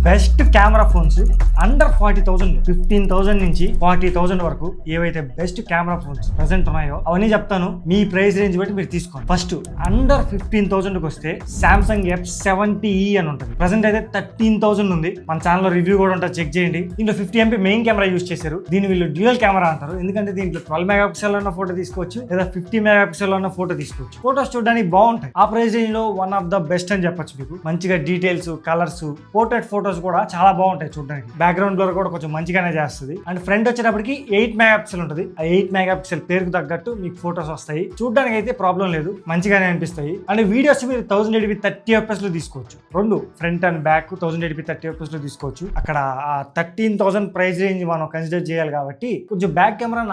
Best camera phones under 40,000 15,000 నుంచి 40,000 వరకు ఏవైతే బెస్ట్ కెమెరా ఫోన్స్ ప్రెసెంట్ ఉన్నాయో అవన్నీ చెప్తాను. మీ ప్రైస్ రేంజ్ బట్టి మీరు తీసుకోండి. ఫస్ట్ అండర్ 15,000 వస్తే సామ్సంగ్ F70e అని ఉంటుంది. ప్రెసెంట్ అయితే 13,000 ఉంది. మన ఛానల్లో రివ్యూ కూడా ఉంటుంది, చెక్ చేయండి. దీంట్లో 50 MP మెయిన్ కెమెరా యూస్ చేశారు. దీన్ని వీళ్ళు డ్యూయల్ కెమెరా అంటారు, ఎందుకంటే దీంట్లో 12 మెగాపిక్సెల్ ఉన్న ఫోటో తీసుకోవచ్చు లేదా 50 మెగాపిక్సెల్ ఉన్న ఫోటో తీసుకోవచ్చు. ఫోటోస్ చూడడానికి బాగుంటాయి. ఆ ప్రైస్ రేంజ్ లో వన్ ఆఫ్ ద బెస్ట్ అని చెప్పొచ్చు. మీకు మంచిగా డీటెయిల్స్, కలర్స్, పోర్ట్రేట్ ఫోటోస్ కూడా చాలా బాగుంటాయి చూడడానికి. బ్యాక్గ్రౌండ్ బ్లర్ కూడా కొంచెం మంచిగానే చేస్తుంది. అండ్ ఫ్రంట్ వచ్చేటప్పటికి 8 మెగాపిక్సెల్ ఉంటుంది. ఆ 8 మెగాపిక్సెల్ పేరుకు తగ్గట్టు మీకు ఫోటోస్ వస్తాయి. చూడడానికి అయితే ప్రాబ్లం లేదు, మంచిగానే అనిపిస్తాయి. అండ్ వీడియోస్ మీరు 1080p 30 fps లో తీసుకోవచ్చు. రెండు front and back 1080p 30 fps లో తీసుకోవచ్చు. అక్కడ 13,000 ప్రైస్ రేంజ్ మనం కన్సిడర్ చేయాలి కాబట్టి కొంచెం బ్యాక్ కెమెరా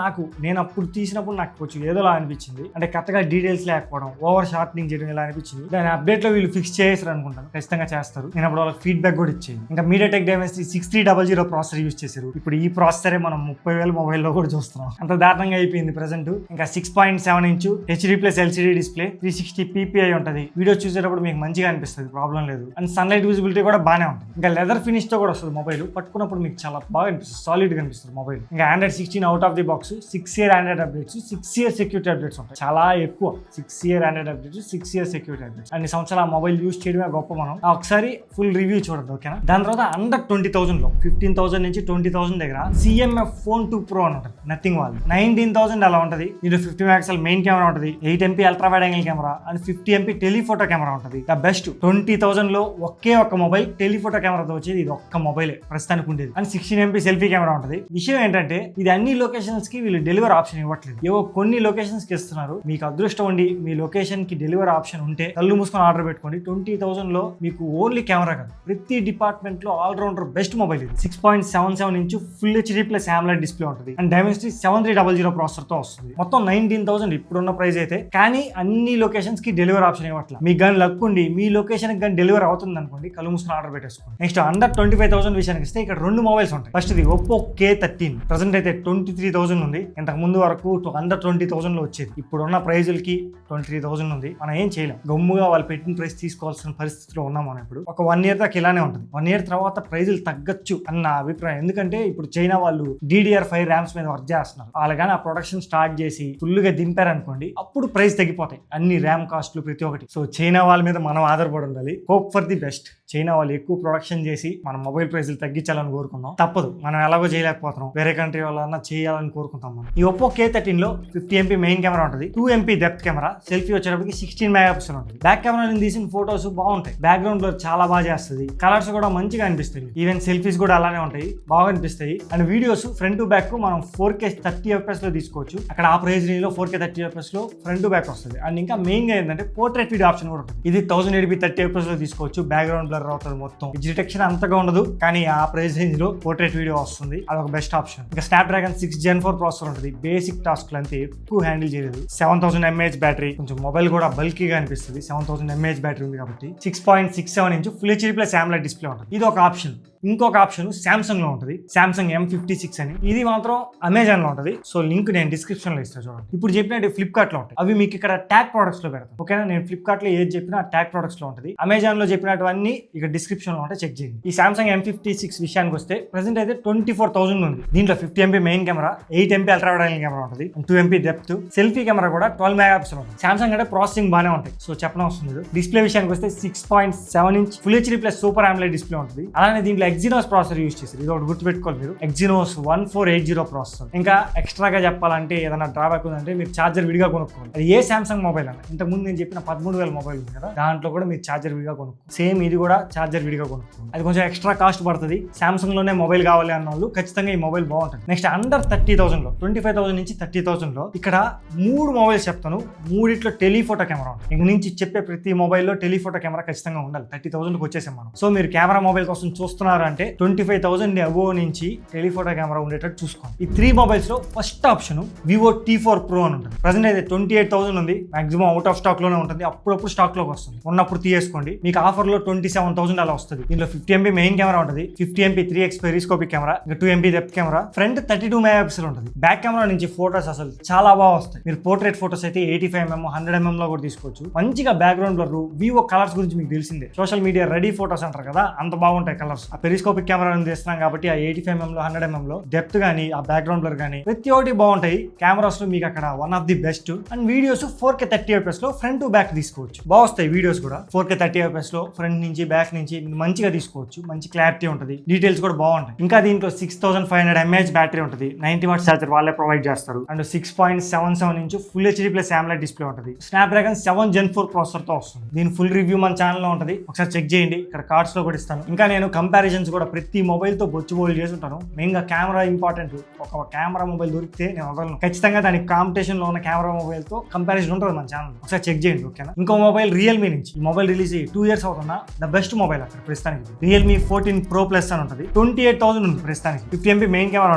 నేను అప్పుడు తీసినప్పుడు నాకు కొంచెం ఏదోలా అనిపించింది. అంటే కరెక్ట్గా డీటెయిల్స్ లేకపోవడం, ఓవర్ షార్ట్నింగ్ చేయడం ఇలా అనిపించింది. దాని అప్డేట్ లో వీళ్ళు ఫిక్స్ చేస్తారు అనుకుంటాను, ఖచ్చితంగా చేస్తారు. నేను అప్పుడు వాళ్ళకి ఫీడ్బ్యాక్ కూడా ఇచ్చేది. ఇంకా MediaTek Dimensity 6300 ప్రాసెసర్ యూస్ చేశారు. ఇప్పుడు ఈ ప్రాసెసరే మనం 30,000 మొబైల్లో కూడా చూస్తున్నాం. అంత దారుణంగా అయిపోయింది ప్రెసెంట్. ఇంకా 6.7 ఇంచ్ HD+LCD డిస్ప్లే, 360 ppi ఉంటుంది. వీడియో చూసేటప్పుడు మీకు మంచిగా అనిపిస్తుంది, ప్రాబ్లం లేదు. అండ్ సన్లైట్ విజిబిలిటీ కూడా బాగానే ఉంటుంది. ఇంకా లెదర్ ఫినిష్ తో కూడా వస్తుంది. మొబైల్ పట్టుకున్నప్పుడు మీకు చాలా బాగా అనిపిస్తుంది, సాలిడ్ గా అనిపిస్తుంది మొబైల్. ఇంకా Android 16 out of the box, 6 year Android updates, 6 year security updates ఉంటాయి. చాలా ఎక్కువ 6 year Android updates, 6 year security updates. అన్ని సంవత్సరాలు ఆ మొబైల్ యూస్ చేయడమే గొప్ప. మనం ఒకసారి ఫుల్ రివ్యూ చూడండి, ఓకేనా? దాని తర్వాత అండర్ 20,000 లో 15,000 నుంచి 20,000 దగ్గర CMF Phone 2 Pro అని ఉంటుంది. నథింగ్ వాళ్ళు 19,000 అలా ఉంటుంది. దీంట్లో 50 మెగాపిక్సెల్ మెయిన్ కెమెరా ఉంటుంది, 8 MP ultra wide angle camera and 50 MP telephoto camera ఉంటుంది. ద బెస్ట్ 20,000 లో ఒకే ఒక్క మొబైల్ టెలిఫోటో కెమెరాతో వచ్చేది ఇది ఒక్క మొబైలే ప్రస్తుతానికి ఉండేది. అండ్ 16 MP సెల్ఫీ కెమెరా ఉంటుంది. విషయం ఏంటంటే ఇది అన్ని లొకేషన్స్ కి వీళ్ళు డెలివరీ ఆప్షన్ ఇవ్వట్లేదు, ఏవో కొన్ని లొకేషన్స్ కి ఇస్తున్నారు. మీకు అదృష్టం ఉండి మీ లొకేషన్ కి డెలివరీ ఆప్షన్ ఉంటే కళ్ళు మూసుకొని ఆర్డర్ పెట్టుకోండి. 20,000 లో మీకు ఓన్లీ కెమెరా కాదు, ప్రతి డిపార్ట్మెంట్ లో ఆల్రౌండర్ బెస్ట్ మొబైల్ ఇది. 6.77 inch full HD+ AMOLED display ఉంటుంది. అండ్ Dimensity 7300 ప్రాసెసర్ తో వస్తుంది. మొత్తం 19,000 ఇప్పుడున్న ప్రైస్ అయితే. కానీ అన్ని లొకేషన్స్ కి డెలివరీ ఆప్షన్ ఇవ్వట్లేదు. మీకు కానీ లక్ ఉండి మీ లొకేషన్ కి కానీ డెలివరీ అవుతుంది అనుకోండి, కళ్ళు మూసుకొని ఆర్డర్ పెట్టేసుకోండి. నెక్స్ట్ అండర్ 25,000 విషయానికి ఇస్తే ఇక్కడ రెండు మొబైల్స్ ఉంటాయి. ఫస్ట్ ఇది Oppo K13 ప్రెసెంట్ అయితే 23,000 ఉంది. ఇంతకు ముందు వరకు అండర్ 20,000 లో వచ్చేది. ఇప్పుడున్న ప్రైజులకి 23,000 ఉంది. మనం ఏం చేయలేం, గమ్ముగా వాళ్ళు పెట్టిన ప్రైస్ తీసుకోవాల్సిన పరిస్థితిలో ఉన్నాం మనం ఇప్పుడు. ఒక 1 year దాకా ఇలానే ఉంటుంది. 1 year తర్వాత ప్రైజులు తగ్గచ్చు అన్న అభిప్రాయం. ఎందుకంటే ఇప్పుడు చైనా వాళ్ళు DDR5 ర్యామ్స్ మీద వర్క్ చేస్తున్నారు. వాళ్ళు కానీ ఆ ప్రొడక్షన్ స్టార్ట్ చేసి ఫుల్ గా దింపారనుకోండి, అప్పుడు ప్రైస్ తగ్గిపోతాయి అన్ని ర్యామ్ కాస్ట్లు ప్రతి ఒక్కటి. సో చైనా వాళ్ళ మీద మనం ఆధారపడి ఉండాలి. Hope for the best. China వాళ్ళు ఎక్కువ ప్రొడక్షన్ చేసి మన మొబైల్ ప్రైస్లు తగ్గించాలని కోరుకుందాం. తప్పదు, మనం ఎలాగో చేయలేకపోతున్నాం. వేరే కంట్రీ వాళ్ళన్నా చేయాలని కోరుకుంటాం మనం. ఈ Oppo K13 లో 50 MP మెయిన్ కెమెరా ఉంటుంది, 2 MP డెప్త్ కెమెరా, సెల్ఫీ వచ్చేటప్పటికి 16 మెగాపిక్సెల్ ఉంటుంది. బ్యాక్ కెమెరా నుంచి తీసిన ఫోటోస్ బాగుంటాయి, బ్యాక్గ్రౌండ్ లో చాలా బాగా చేస్తుంది, కలర్స్ కూడా మంచిగా అనిపిస్తాయి. ఈవెన్ సెల్ఫీస్ కూడా అలానే ఉంటాయి, బాగా అనిపిస్తాయి. And videos front to back మనం 4K 30 fps లో తీసుకోవచ్చు. అక్కడ ఆ ప్రైస్ రేంజ్ లో 4K 30 fps లో ఫ్రంట్ టు బ్యాక్ వస్తుంది. అండ్ ఇంకా మెయిన్ గా ఏంటంటే పోర్ట్రేట్ వీడియో ఆప్షన్ కూడా ఉంటుంది. ఇది 1080p 30 fps లో తీసుకోవచ్చు. బ్యాక్గ్రౌండ్ బ్లర్ అవుతుంది, మొత్తం డిటెక్షన్ అంతగా ఉండదు, కానీ ఆ ప్రైస్ రేంజ్ లో పోర్ట్రేట్ వీడియో వస్తుంది. అదొక బెస్ట్ ఆప్షన్. ఇంకా Snapdragon 6 Gen 4 ప్రాసెసర్ ఉంటుంది. బేసిక్ టాస్క్ అంతే ఎక్కువ హ్యాండిల్ చేయలేదు. 7000 mAh బ్యాటరీ, కొంచెం మొబైల్ కూడా బల్కీగా అనిపిస్తుంది. 7000 mAh బ్యాటరీ ఉంది కాబట్టి. 6.67 inch full HD+ AMOLED display ఉంటుంది. ఇది ఒక ఆప్షన్. ఇంకొక ఆప్షన్ సామ్సంగ్ లో ఉంటుంది, సామ్సంగ్ M56 అని. ఇది మాత్రం అమెజాన్ లో ఉంటుంది. సో లింక్ నేను డిస్క్రిప్షన్ లో ఇస్తాను చూడండి. ఇప్పుడు చెప్పినట్టు ఫ్లిప్కార్ట్ లో ఉంటాయి, అవి మీకు ఇక్కడ ట్యాగ్ ప్రొడక్ట్స్ లో పెడతాను, ఓకేనా? నేను ఫ్లిప్కార్ట్ లో ఏది చెప్పినా ట్యాగ్ ప్రొడక్ట్స్ లో ఉంటుంది. అమెజాన్ లో చెప్పినటువన్నీ ఇక్కడ డిస్క్రిప్షన్ లో ఉంటాయి, చెక్ చేయండి. ఈ సామ్సంగ్ M56 విషయానికి వస్తే ప్రెసెంట్ అయితే 24,000 ఉంది. దీంట్లో 50 MP main camera, 8 MP ultra wide angle camera ఉంటుంది, 2 MP డెప్త్, సెల్ఫీ కెమెరా కూడా 12 మెగాపిక్సెల్ ఉంటుంది. సామ్సంగ్ అంటే ప్రాసెసింగ్ బాగానే ఉంటాయి, సో చెప్పనవసరం లేదు. డిస్ప్లే విషయానికి వస్తే 6.7 inch full HD+ super AMOLED display ఉంటుంది. అలానే దీంట్లో Exynos ప్రాసెసర్ యూస్ చేశారు. ఇది ఒకటి గుర్తుపెట్టుకోవాలి మీరు, Exynos 1480 ప్రాసెసర్. ఇంకా ఎక్స్ట్రాగా చెప్పాలంటే ఏదైనా డ్రాబ్యాక్ ఉందంటే మీరు ఛార్జర్ విడిగా కొనుక్కోవాలి. అది ఏ సామ్సంగ్ మొబైల్ అన్న, ఇంతకు ముందు నేను చెప్పిన 13,000 మొబైల్ ఉంది కదా, దాంట్లో కూడా మీరు ఛార్జర్ విడిగా కొనుక్కోవాలి. సేమ్ ఇది కూడా ఛార్జర్ విడిగా కొనుక్కోవాలి. అది కొంచెం ఎక్స్ట్రా కాస్ట్ పడుతుంది. సామ్సంగ్ లోనే మొబైల్ కావాలి అన్న వాళ్ళు ఖచ్చితంగా ఈ మొబైల్ బాగుంటుంది. నెక్స్ట్ అండర్ 30,000 లో 25,000 నుంచి 30,000 లో ఇక్కడ 3 మొబైల్స్ చెప్తాను. మూడిట్లో టెలిఫోటో కెమెరా ఉంటుంది. ఇంక నుంచి చెప్పే ప్రతి మొబైల్లో టెలిఫోటో కెమెరా ఖచ్చితంగా ఉండాలి. 30,000కి వచ్చేసాం మనం. సో మీరు కెమెరా మొబైల్ కోసం చూస్తున్నారు అంటే 25,000 అబోవ్ నుంచి టెలిఫోటో కెమెరా ఉండేటట్టు చూసుకోండి. ఈ 3 మొబైల్స్ లో first option Vivo T4 Pro అని ఉంటుంది. ప్రెసెంట్ అయితే 28,000 ఉంది. మాక్సిమం అవుట్ ఆఫ్ స్టాక్ లోనే ఉంటుంది, అప్పుడప్పుడు స్టాక్ లోకి వస్తుంది. ఉన్నప్పుడు తీసుకోండి. మీకు ఆఫర్ లో 27,000 అలా వస్తుంది. దీనిలో 50 MP మెయిన్ కెమెరా ఉంటుంది, 50 MP 3x periscopic camera, 2 MP depth camera, front 32 megapixel ఉంటుంది. బ్యాక్ కెమెరా నుంచి ఫోటోస్ అసలు చాలా బాగా వస్తాయి. మీరు పోర్ట్రేట్ ఫోటోస్ అయితే 85mm 100mm లో కూడా తీసుకోవచ్చు. మంచిగా బ్యాక్గ్రౌండ్ బ్లర్, వివో కలర్స్ గురించి మీకు తెలిసిందే, సోషల్ మీడియా రెడీ ఫోటోస్ అంటారు కదా, అంత బాగుంటాయి కలర్స్. ఆ పెరిస్కోపిక్ కెమెరా తీస్తున్నాం కాబట్టి ఆ 85mm లో 100mm లో డెప్త్ గానీ ఆ బ్యాక్గ్రౌండ్ బ్లర్ గానీ ప్రతి ఒక్కటి బాగుంటాయి. కెమెరాస్ లో మీకు అక్కడ one of the best. And videos 4K 30fps లో ఫ్రంట్ టు బ్యాక్ తీసుకోవచ్చు. బాగుస్తాయి వీడియోస్ కూడా 4K 30fps లో ఫ్రంట్ నుంచి బ్యాక్ నుంచి మంచిగా తీసుకోవచ్చు. మంచి క్లారిటీ ఉంటుంది, డీటెయిల్స్ కూడా బాగుంటాయి. ఇంకా దీంట్లో 6500 mAh బ్యాటరీ ఉంటుంది, 90 watts ఛార్జర్ వాళ్ళే ప్రొవైడ్ చేస్తారు. And 6.77 inch full HD plus AMOLED display ఉంటుంది. స్నాప్డ్రాగన్ 7 Gen 4 ప్రాసెసర్ తో వస్తుంది. దీని ఫుల్ రివ్యూ మన ఛానల్లో ఉంటుంది, ఒకసారి చెక్ చేయండి. ఇక్కడ కార్డ్స్ లో కూడా ఇస్తాను. ఇంకా నేను కంపారిజన్స్ కూడా ప్రతి మొబైల్ తో బొచ్చుబోలు చేసి ఉంటాను. మెయిన్ గా కెమెరా ఇంపార్టెంట్. ఒక కెమెరా మొబైల్ దొరికితే నేను వదలను. ఖచ్చితంగా దానికి కాంపిటీషన్ లో ఉన్న కెమెరా మొబైల్ తో కంపారిజన్ ఉంటుంది మన ఛానల్, ఒకసారి చెక్ చేయండి. ఓకేనా? ఇంకో మొబైల్ రియల్మీ నుంచి. ఈ మొబైల్ రిలీజ్ అయ్యి 2 years అవుతున్నా ద బెస్ట్ మొబైల్ అక్కడ ప్రస్తుతానికి రియల్మీ 14 Pro Plus అని ఉంటుంది. 28,000 ఉంది ప్రస్తుతానికి. 50MP మెయిన్ కెమెరా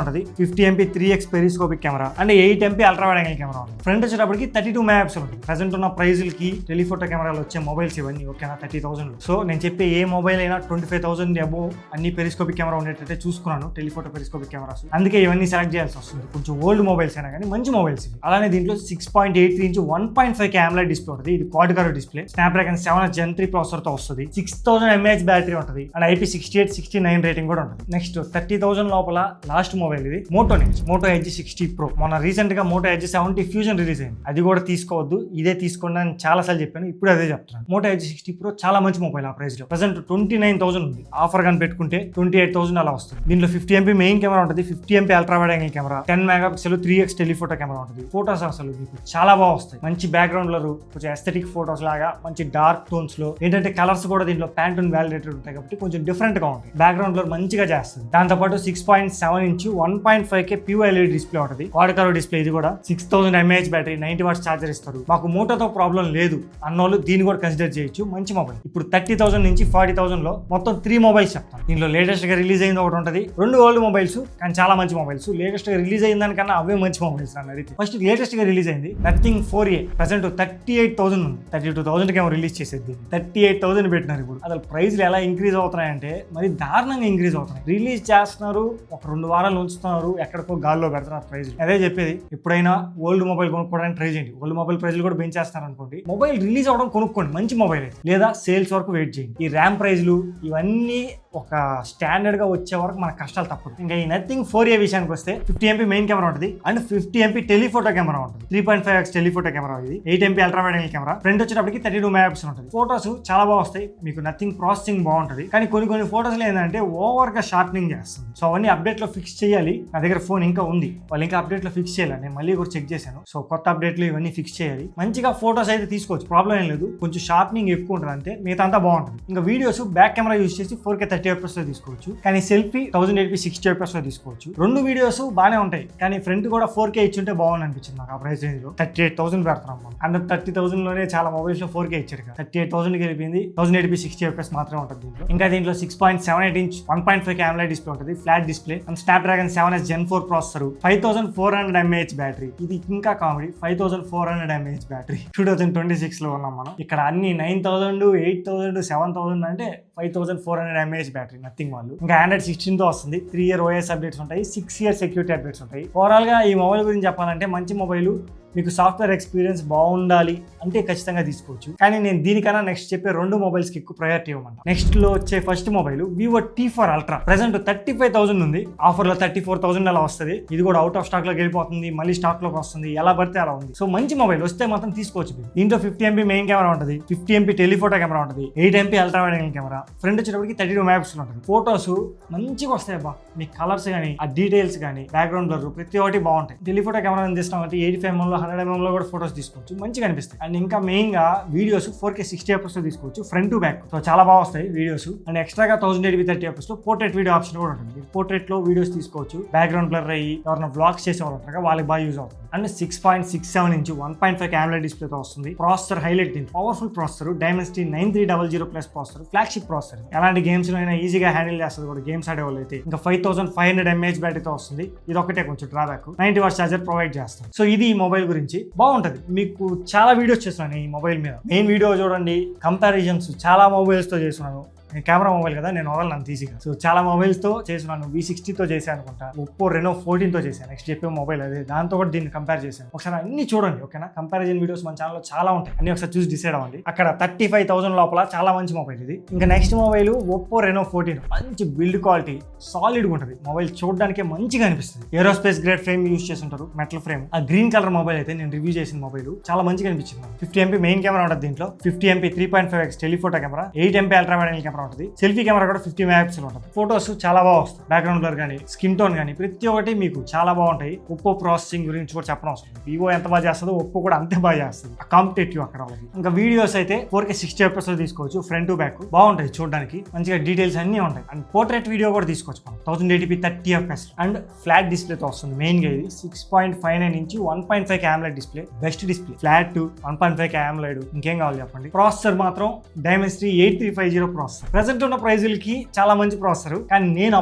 ఉంటుంది, 50MP 3x periscopic camera and 8MP ultra wide angle camera ఉంటుంది. ఫ్రంట్ వచ్చేటప్పటికి 32 MP ఉంటుంది. ప్రెసెంట్ ఉన్న ప్రైజులకి టెలిఫోటో కెమెరాలు వచ్చే మొబైల్స్ ఇవన్నీ. ఓకేనా? 30,000. సో నేను చెప్పే ఏ మొబైల్ అయినా 25,000 అబోవ్ అన్ని పెరిస్కోపిక్ కెమెరా ఉండేటట్టే చూసుకున్నాను, టెలిఫోటో పెరిస్కోపిక్ కెమెరాస్. అందుకే ఇవన్నీ సెలెక్ట్ చేయాల్సి వస్తుంది. కొంచెం ఓల్డ్ మొబైల్స్ అయినా కానీ మంచి మొబైల్స్ ఇవి. అలానే దీంట్లో 6.83 ఇంచ్ 1.5K AMOLED డిస్ప్లే ఉంటుంది. ఇది quad colour display. Snapdragon 7 Gen 3 processor తో వస్తుంది. 6000 mAh బ్యాటరీ ఉంటుంది అండ్ IP68 69 రేటింగ్ కూడా ఉంటుంది. నెక్స్ట్ 30,000 లోపల లాస్ట్ మొబైల్ ఇది మోటో నుంచి. Moto Edge 60 Pro. మొన్న రీసెంట్ గా మోటో Edge 70 Fusion రిలీజ్ అయింది. అది కూడా తీసుకోవద్దు, ఇదే తీసుకోండి అని చాలా సార్లు చెప్పాను, ఇప్పుడు అదే చెప్తాను. మోటో Edge 60 Pro చాలా మంచి మొబైల్ ఆ ప్రైస్ లో. ప్రెసెంట్ 29,000 ఉంది. ఆఫర్ గాని పెట్టుకుంటే 28,000 అలా వస్తుంది. దీంట్లో 50MP మెయిన్ కెమెరా ఉంటుంది, 50MP ultra wide angle camera, 10 MP 3x telephoto camera ఉంటుంది. ఫోటోస్ అసలు మీకు చాలా బాగా వస్తాయి. మంచి బ్యాక్గ్రౌండ్ లో కొంచెం ఎస్థెటిక్ ఫోటోస్ లాగా మంచి డార్క్ టోన్స్ లో ఏంటంటే కలర్స్ కూడా దీంట్లో ప్యాంటూన్ వ్యాలిడేటెడ్ ఉంటాయి కాబట్టి కొంచెం డిఫరెంట్ గా ఉంటాయి. బ్యాక్గ్రౌండ్ లో మంచిగా చేస్తుంది. దాంతోపాటు 6.7 ఇంచ్ 1.5K POLED డిస్ప్లే ఉంటుంది. Quad colour display. ఇది కూడా 6000 mAh బ్యాటరీ, 90 watts ఛార్జర్ ఇస్తారు. మాకు మోటోతో ప్రాబ్లం లేదు అన్నోళ్ళు దీన్ని కూడా కన్సిడర్ చేయొచ్చు. మంచి మొబైల్. ఇప్పుడు 30,000 నుంచి 40,000 లో మొత్తం 3 మొబైల్స్ చెప్తాను. దీనిలో లేటెస్ట్ గా రిలీజ్ అయింది ఒకటి ఉంటుంది, 2 ఓల్డ్ మొబైల్స్ కానీ చాలా మంచి మొబైల్స్. లేటెస్ట్ గా రిలీజ్ అయిన దానికన్నా అవే మంచి మొబైల్స్ అని అడిగితే ఫస్ట్ లేటెస్ట్ గా రిలీజ్ అయింది నథింగ్ 4A. ప్రెసెంట్ 38,000 ఉంది. 32,000 కేమో రిలీజ్ చేసేది. 38,000 పెట్టినారు. ఇప్పుడు అసలు ప్రైస్లు ఎలా ఇంక్రీజ్ అవుతున్నాయంటే మరి దారుణంగా ఇంక్రీజ్ అవుతున్నాయి. రిలీజ్ చేస్తున్నారు, ఒక 2 వారాలు ఉంచుతున్నారు, ఎక్కడికో గాల్లో పెడుతున్నారు ప్రైస్. అదే చెప్పేది, ఎప్పుడైనా ఓల్డ్ మొబైల్ కొనుక్కోవడానికి ట్రై చేయండి. ఓల్డ్ మొబైల్ ప్రైస్లు కూడా పెంచేస్తారు అనుకోండి, మొబైల్ రిలీజ్ అవ్వడం కొనుక్కోండి మంచి మొబైల్ అయితే, లేదా సేల్స్ వరకు వెయిట్ చేయండి. ఈ ర్యామ్ ప్రైజ్లు ఇవన్నీ ఒక స్టాండర్డ్ గా వచ్చే వరకు మన కష్టాలు తప్పదు. ఇంకా ఈ నథింగ్ 4A విషయానికి వస్తే 50MP మెయిన్ కెమెరా ఉంటుంది అండ్ 50MP టెలిఫోటో కెమెరా ఉంటుంది. 3.5x టెలిఫోటో కెమెరా ఇది. 8MP ultra wide angle camera. Front వచ్చేటప్పటికి 32 MP ఉంటుంది. ఫోటోస్ చాలా బాగా వస్తాయి. మీకు నథింగ్ ప్రాసెసింగ్ బాగుంటుంది. కానీ కొన్ని ఫోటోస్ ఏంటంటే ఓవర్ గా షార్పనింగ్ చేస్తుంది. సో అవన్నీ అప్డేట్ లో ఫిక్స్ చేయాలి. నా దగ్గర ఫోన్ ఇంకా ఉంది, వాళ్ళు ఇంకా అప్డేట్ లో ఫిక్స్ చేయాలి. నేను మళ్ళీ కూడా చెక్ చేశాను. సో కొత్త అప్డేట్లు ఇవన్నీ ఫిక్స్ చేయాలి. మంచిగా ఫోటోస్ అయితే తీసుకోవచ్చు, ప్రాబ్లం ఏం లేదు. కొంచెం షార్పనింగ్ ఎక్కువ ఉంటుంది అంతే, మిగతా అంతా బాగుంటుంది. ఇంకా వీడియోస్ బ్యాక్ కెమెరా యూజ్ చేసి 4K 30fps లో తీసుకోవచ్చు. కానీ సెల్ఫీ 1080p 60fps లో తీసుకోవచ్చు. 2 వీడియోస్ బాగానే ఉంటాయి, కానీ ఫ్రంట్ కూడా 4K ఇచ్చుంటే బాగుంది అనిపించింది నాకు. ఆ ప్రైస్ రేంజ్ లో 38,000 పెడతాం మనం. అండ్ 30,000 లోనే చాలా మొబైల్స్ లో 4K ఇచ్చారు కదా. 38,000 వెళ్ళిపోయింది. 1080p 60fps మాత్రమే ఉంటుంది దీంట్లో. ఇంకా దీంట్లో 6.78 ఇంచ్ 1.5K AMOLED డిస్ప్లే ఉంటుంది, flat display. And Snapdragon 7 Gen 4 processor, 5400 mAh battery. ఇది ఇంకా కామెడీ, 5400 mAh బ్యాటరీ. 2026 లో ఉన్నాం మనం. ఇక్కడ అన్ని 9,000, 8,000, 7,000 అంటే 5400 mAh బ్యాటరీ నథింగ్ వాళ్ళు. ఇంకా Android 16 తో వస్తుంది. 3 year OS అప్డేట్స్ ఉంటాయి, 6 year సెక్యూరిటీ అప్డేట్స్ ఉంటాయి. ఓవరాల్ గా ఈ మొబైల్ గురించి చెప్పాలంటే మంచి మొబైల్. మీకు సాఫ్ట్వేర్ ఎక్స్పీరియన్స్ బాగుండాలి అంటే ఖచ్చితంగా తీసుకోవచ్చు. కానీ నేను దీనికన్నా నెక్స్ట్ చెప్పే 2 మొబైల్స్కి ఎక్కువ ప్రయారిటీ ఇవ్వమంట. నెక్స్ట్ లో వచ్చే first mobile Vivo T4 Ultra. Present 35,000 ఉంది. ఆఫర్లో 34,000 అలా వస్తుంది. ఇది కూడా అవుట్ ఆఫ్ స్టాక్ లోకి వెళ్ళిపోతుంది, మళ్ళీ స్టాక్ లోకి వస్తుంది, ఎలా పడితే అలా ఉంది. సో మంచి మొబైల్ వస్తే మాత్రం తీసుకోవచ్చు. దీంట్లో 50MP మెయిన్ కెమెరా ఉంటుంది, 50MP టెలిఫోటో కెమెరా ఉంటుంది, 8MP ultra wide angle camera. Front వచ్చేటప్పటికి 32 MP ఉంటుంది. ఫోటోస్ మంచిగా వస్తాయి బా. మీ కలర్స్ కానీ ఆ డీటెయిల్స్ కానీ బ్యాక్గ్రౌండ్ బ్లర్ ప్రతి ఒక్కటి బాగుంటాయి. టెలిఫోటో కెమెరా తీస్తాం అంటే 85mm లో 100mm లో కూడా ఫోటోస్ తీసుకోవచ్చు, మంచిగా అనిపిస్తాయి. అండ్ ఇంకా మెయిన్ గా వీడియోస్ 4K 60fps లో తీసుకోవచ్చు, ఫ్రంట్ టు బ్యాక్. సో చాలా బాగా వస్తాయి వీడియోస్. అండ్ ఎక్స్ట్రాగా 1080p 30fps లో పోర్ట్రేట్ వీడియో ఆప్షన్ కూడా ఉంటుంది. పోర్ట్రేట్ లో వీడియోస్ తీసుకోవచ్చు. బ్యాక్గ్రౌండ్ బ్లర్ అయ్యి ఎవరైనా వ్లాగ్స్ చేసేవాళ్ళు ఉంటారు వాళ్ళకి బాగా యూజ్ అవుతుంది. And 6.67 inch 1.5K AMOLED display తో వస్తుంది. ప్రాసెసర్ హైలైట్ దీని powerful processor, Dimensity 9300+ processor, flagship processor. ఎలాంటి గేమ్స్ లో అయినా ఈజీగా హ్యాండిల్ చేస్తుంది కూడా గేమ్స్ ఆడే వాళ్ళు అయితే. ఇంకా 5500 mAh బ్యాటరీతో వస్తుంది. ఇది ఒకటే కొంచెం డ్రాబ్యాక్. 90 watts ఛార్జర్ ప్రొవైడ్ చేస్తాం. సో ఇది ఈ మొబైల్ గురించి బాగుంటది. మీకు చాలా వీడియోస్ చేస్తున్నాను ఈ మొబైల్ మీద. మెయిన్ వీడియో చూడండి, కంపారిజన్స్ చాలా మొబైల్స్ తో చేస్తున్నాను. కెమెరా మొబైల్ కదా, నేను వదలను ఈజీగా. సో చాలా మొబైల్స్ తో చేసినాను. V60 తో చేశాను అనుకుంటా, ఒప్పో రెనో 14 తో చేశాను. నెక్స్ట్ చెప్పే మొబైల్ అదే, దాంతో కూడా దీన్ని కంపేర్ చేశాను. ఒకసారి అన్ని చూడండి ఓకేనా. కంపారిజన్ వీడియోస్ మన ఛానల్లో చాలా ఉంటాయి, అన్ని ఒకసారి చూసి డిసైడ్ అవ్వండి. అక్కడ 35,000 లోపల చాలా మంచి మొబైల్ ఇది. ఇంకా నెక్స్ట్ మొబైల్ ఒప్పో రెనో 14, మంచి బిల్డ్ క్వాలిటీ, సాలిడ్గా ఉంటుంది మొబైల్, చూడడానికి మంచిగా అనిపిస్తుంది. ఏరోస్పేస్ గ్రేడ్ ఫ్రేమ్ యూస్ చేసి ఉంటారు, మెటల్ ఫ్రేమ్. ఆ గ్రీన్ కలర్ మొబైల్ అయితే నేను రివ్యూ చేసిన మొబైల్ చాలా మంచిగా అనిపించింది. 50 MP మెయిన్ కెమెరా ఉంటుంది దీంట్లో, 50 MP 3.5x telephoto camera, 8 MP ultra wide angle camera ఉంటుంది. సెల్ఫీ కెమెరా కూడా 50 MP ఉంటుంది. ఫోటోస్ చాలా బాగా వస్తాయి, బ్యాక్గ్రౌండ్ బ్లర్ కానీ స్కిన్ టోన్ కానీ ప్రతి ఒక్కటి మీకు చాలా బాగుంటాయి. ఒప్పో ప్రాసెసింగ్ గురించి కూడా చెప్పడం అవసరం, వివో ఎంత బాగా చేస్తుందో ఒప్పో కూడా అంతే బాగా చేస్తుంది. కాంపిటేటివ్ అక్కడ వాళ్ళకి. ఇంకా వీడియోస్ అయితే 4K 60 FPS లో తీసుకోవచ్చు, ఫ్రంట్ టు బ్యాక్ బాగుంటాయి చూడడానికి, మంచిగా డీటెయిల్స్ అన్ని ఉంటాయి. అండ్ పోర్ట్రేట్ వీడియో కూడా తీసుకోవచ్చు మనం 1080p 30 FPS అండ్ ఫ్లాట్ డిస్ప్లేతో వస్తుంది. మెయిన్ గా ఇది 6.59 inch 1.5K AMOLED display, best display, flat 1.5K AMOLED. ఇంకేం కావాలి చెప్పండి. ప్రాసెసర్ మాత్రం డైమెన్సిటీ 8350 ప్రాసెసర్. ప్రెసెంట్ ఉన్న ప్రైజులకి చాలా మంచి ప్రాసెసర్. కానీ నేను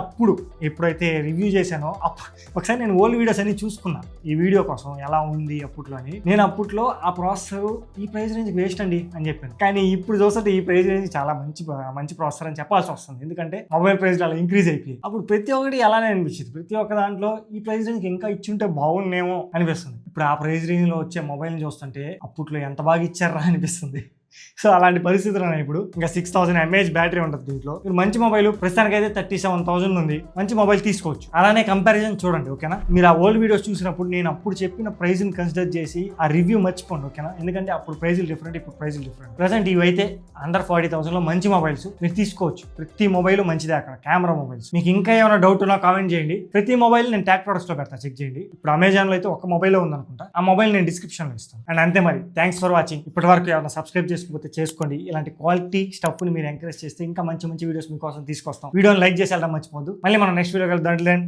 ఎప్పుడైతే రివ్యూ చేశానో ఒకసారి నేను ఓల్డ్ వీడియోస్ అన్ని చూసుకున్నా ఈ వీడియో కోసం, ఎలా ఉంది అప్పట్లో అని. నేను అప్పట్లో ఆ ప్రాసెసర్ ఈ ప్రైస్ రేంజ్ వేస్ట్ అండి అని చెప్పాను. కానీ ఇప్పుడు చూస్తే ఈ ప్రైస్ రేంజ్ చాలా మంచి ప్రాసెసర్ అని చెప్పాల్సి వస్తుంది, ఎందుకంటే మొబైల్ ప్రైస్ అలా ఇంక్రీజ్ అయిపోయి. అప్పుడు ప్రతి ఒక్కటి అలానే అనిపించింది. ప్రతి ఒక్క దాంట్లో ఈ ప్రైస్ రేంజ్ ఇంకా ఇచ్చుంటే బాగుండేమో అనిపిస్తుంది. ఇప్పుడు ఆ ప్రైస్ రేంజ్ లో వచ్చే మొబైల్ని చూస్తుంటే అప్పట్లో ఎంత బాగా ఇచ్చారా అనిపిస్తుంది. సో అలాంటి పరిస్థితులు ఉన్నాయి ఇప్పుడు. ఇంకా 6000 mAh బ్యాటరీ ఉంటుంది దీంట్లో. మీరు మంచి మొబైల్ ప్రస్తుతానికి అయితే 37,000 ఉంది, మంచి మొబైల్ తీసుకోవచ్చు. అలానే కంపారిజన్ చూడండి ఓకేనా. మీరు ఆ ఓల్డ్ వీడియోస్ చూసినప్పుడు నేను అప్పుడు చెప్పిన ప్రైస్ ని కన్సిడర్ చేసి ఆ రివ్యూ మర్చిపోండి ఓకేనా. ఎందుకంటే అప్పుడు ప్రైజులు డిఫరెంట్, ఇప్పుడు ప్రైజులు డిఫరెంట్. ప్రెసెంట్ ఇవైతే అండర్ 40,000 లో మంచి మొబైల్స్ మీరు తీసుకోవచ్చు. ప్రతి మొబైల్ మంచిదే అక్కడ, కెమెరా మొబైల్స్. మీకు ఇంకా ఏమైనా డౌట్ ఉన్నా కామెంట్ చేయండి. ప్రతి మొబైల్ నేను ట్యాగ్ ప్రొడక్ట్స్ లో పెడతా, చెక్ చేయండి. ఇప్పుడు అమెజాన్ లో అయితే ఒక మొబైల్ ఉంది అనుకుంటా, ఆ మొబైల్ నేను డిస్క్రిప్షన్ లో ఇస్తాను. అండ్ అంతే మరి, థ్యాంక్స్ ఫర్ వాచింగ్. ఇప్పటి వరకు ఏమైనా సబ్స్క్రైబ్ చేసుకోకపోతే చేసుకోండి. ఇలాంటి క్వాలిటీ స్టఫ్ ని మీరు ఎంకరేజ్ చేస్తే ఇంకా మంచి వీడియోస్ మీకోసం తీసుకొస్తాం. వీడియోని లైక్ చేసి వెళ్ళడం మర్చిపోద్దు. మళ్ళీ మనం నెక్స్ట్ వీడియో కలుద్దాం.